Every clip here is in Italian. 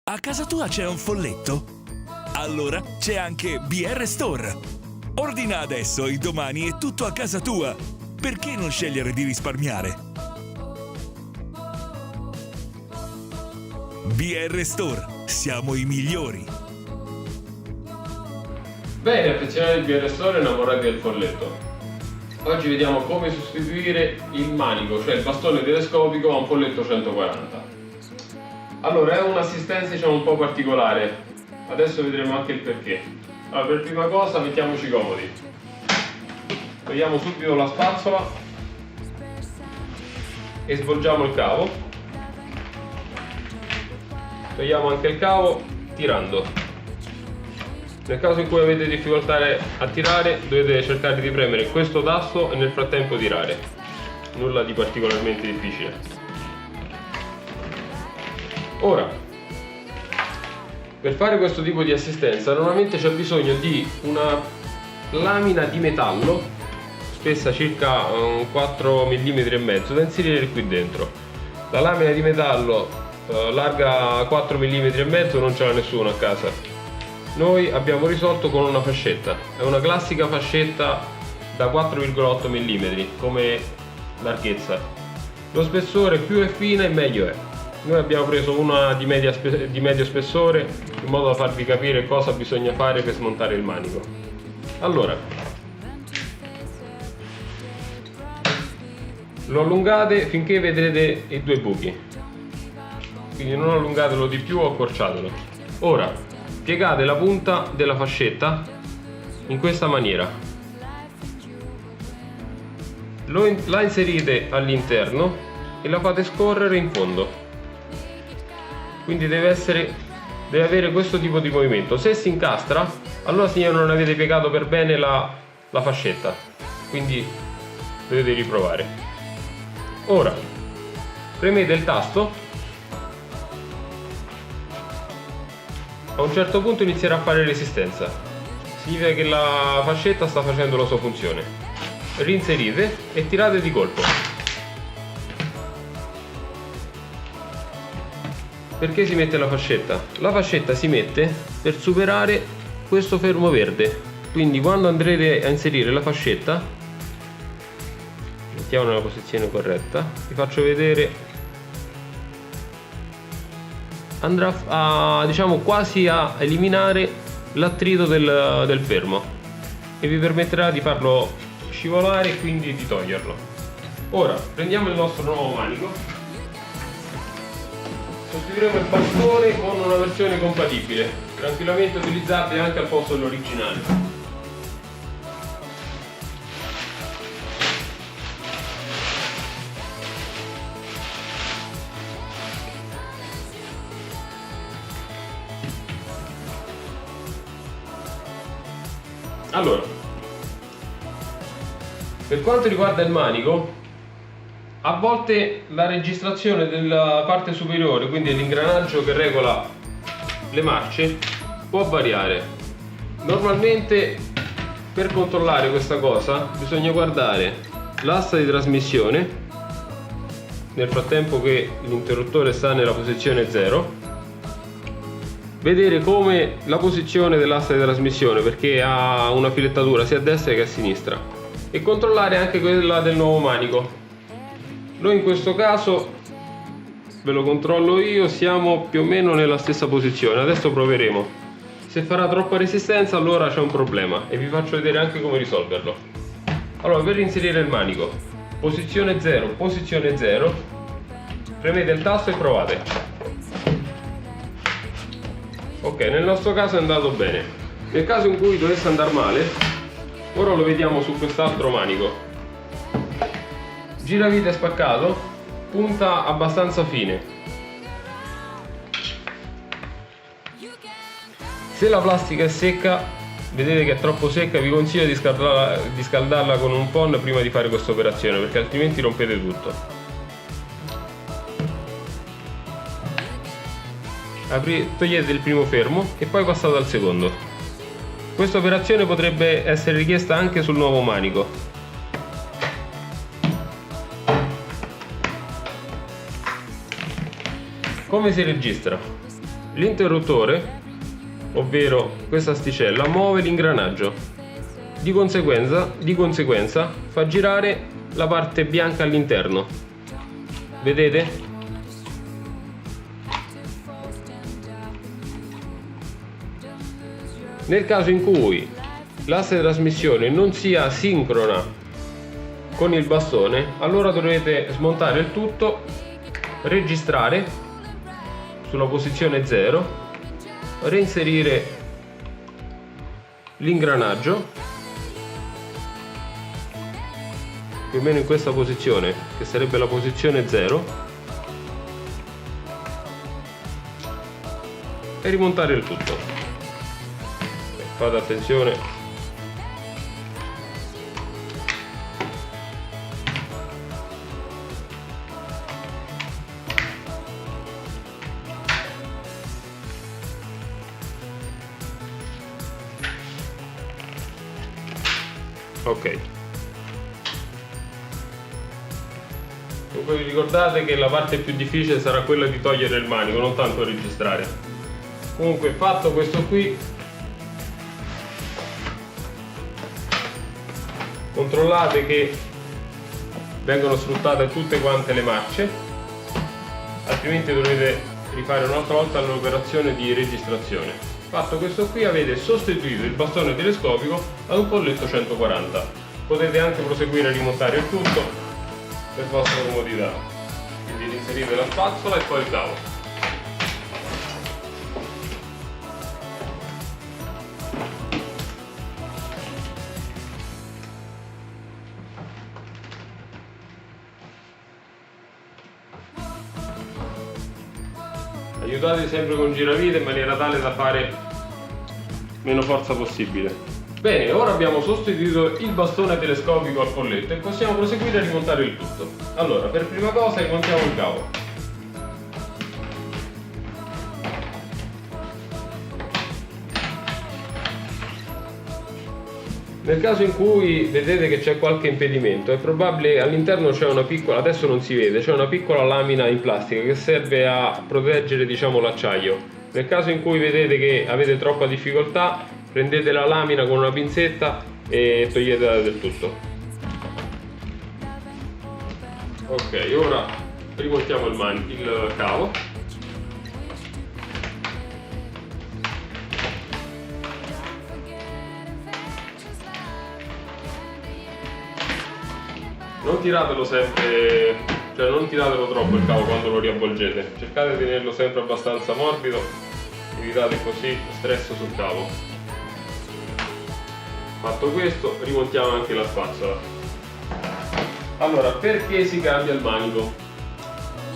A casa tua c'è un folletto? Allora c'è anche BR Store. Ordina adesso e domani è tutto a casa tua. Perché non scegliere di risparmiare? BR Store, siamo i migliori. Bene, affezionati al BR Store e innamorati del folletto. Oggi vediamo come sostituire il manico, cioè il bastone telescopico, a un folletto 140. Allora, è un'assistenza un po' particolare, adesso vedremo anche il perché. Allora, per prima cosa mettiamoci comodi. Togliamo subito la spazzola e svolgiamo il cavo. Togliamo anche il cavo tirando. Nel caso in cui avete difficoltà a tirare, dovete cercare di premere questo tasto e nel frattempo tirare. Nulla di particolarmente difficile. Ora, per fare questo tipo di assistenza normalmente c'è bisogno di una lamina di metallo spessa circa 4 mm e mezzo da inserire qui dentro. La lamina di metallo larga 4 mm e mezzo non ce l'ha nessuno a casa. Noi abbiamo risolto con una fascetta, è una classica fascetta da 4,8 mm come larghezza. Lo spessore più è fina e meglio è. Noi abbiamo preso una di medio spessore in modo da farvi capire cosa bisogna fare per smontare il manico. Allora, lo allungate finché vedrete i due buchi, quindi non allungatelo di più o accorciatelo. Ora, piegate la punta della fascetta in questa maniera, la inserite all'interno e la fate scorrere in fondo. Quindi deve avere questo tipo di movimento. Se si incastra, allora significa che non avete piegato per bene la fascetta, quindi dovete riprovare. Ora premete il tasto, a un certo punto inizierà a fare resistenza, significa che la fascetta sta facendo la sua funzione. Rinserite e tirate di colpo. Perché si mette la fascetta? La fascetta si mette per superare questo fermo verde, quindi quando andrete a inserire la fascetta, mettiamo nella posizione corretta, vi faccio vedere, andrà diciamo quasi a eliminare l'attrito del fermo e vi permetterà di farlo scivolare e quindi di toglierlo. Ora prendiamo il nostro nuovo manico. Sostituiremo il bastone con una versione compatibile, tranquillamente utilizzabile anche al posto dell'originale. Allora, per quanto riguarda il manico, a volte la registrazione della parte superiore, quindi dell'ingranaggio che regola le marce, può variare. Normalmente per controllare questa cosa bisogna guardare l'asta di trasmissione nel frattempo che l'interruttore sta nella posizione 0, vedere come la posizione dell'asta di trasmissione, perché ha una filettatura sia a destra che a sinistra, e controllare anche quella del nuovo manico. Noi in questo caso, ve lo controllo io, siamo più o meno nella stessa posizione. Adesso proveremo. Se farà troppa resistenza allora c'è un problema e vi faccio vedere anche come risolverlo. Allora, per inserire il manico, posizione 0, premete il tasto e provate. Ok, nel nostro caso è andato bene. Nel caso in cui dovesse andare male, ora lo vediamo su quest'altro manico. Giravite spaccato, punta abbastanza fine. Se la plastica è secca, vedete che è troppo secca, vi consiglio di scaldarla con un phon prima di fare questa operazione, perché altrimenti rompete tutto. Togliete il primo fermo e poi passate al secondo. Questa operazione potrebbe essere richiesta anche sul nuovo manico. Come si registra? L'interruttore, ovvero questa asticella, muove l'ingranaggio. Di conseguenza fa girare la parte bianca all'interno. Vedete? Nel caso in cui l'asse di trasmissione non sia sincrona con il bastone, allora dovrete smontare il tutto, registrare sulla posizione 0, reinserire l'ingranaggio più o meno in questa posizione, che sarebbe la posizione 0, e rimontare il tutto. Fate attenzione. Ok. Dunque vi ricordate che la parte più difficile sarà quella di togliere il manico, non tanto registrare. Comunque, fatto questo qui, controllate che vengano sfruttate tutte quante le marce, altrimenti dovrete rifare un'altra volta l'operazione di registrazione. Fatto questo qui, avete sostituito il bastone telescopico ad un polletto 140. Potete anche proseguire a rimontare il tutto per vostra comodità. Quindi inserite la spazzola e poi il cavo. Aiutate sempre con giravite in maniera tale da fare meno forza possibile. Bene, ora abbiamo sostituito il bastone telescopico al polletto e possiamo proseguire a rimontare il tutto. Allora, per prima cosa rimontiamo il cavo. Nel caso in cui vedete che c'è qualche impedimento, è probabile all'interno c'è una piccola, adesso non si vede, c'è una piccola lamina in plastica che serve a proteggere, diciamo, l'acciaio. Nel caso in cui vedete che avete troppa difficoltà, prendete la lamina con una pinzetta e toglietela del tutto. Ok, ora rimontiamo il cavo. Non tiratelo sempre, cioè non tiratelo troppo il cavo quando lo riavvolgete, cercate di tenerlo sempre abbastanza morbido, evitate così stress sul cavo. Fatto questo, rimontiamo anche la spazzola. Allora, perché si cambia il manico?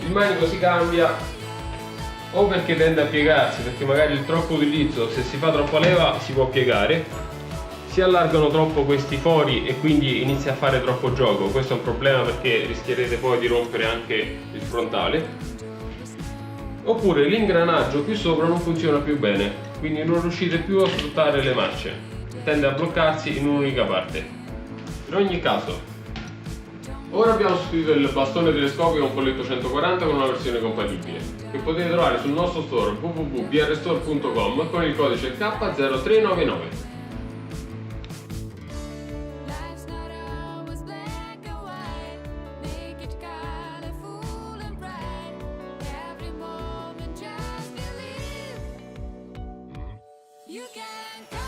Il manico si cambia o perché tende a piegarsi, perché magari il troppo utilizzo, se si fa troppa leva, si può piegare. Si allargano troppo questi fori e quindi inizia a fare troppo gioco. Questo è un problema perché rischierete poi di rompere anche il frontale. Oppure l'ingranaggio qui sopra non funziona più bene, quindi non riuscite più a sfruttare le marce, tende a bloccarsi in un'unica parte. In ogni caso, ora abbiamo sostituito il bastone telescopico a un polletto 140 con una versione compatibile, che potete trovare sul nostro store www.brstore.com con il codice K0399.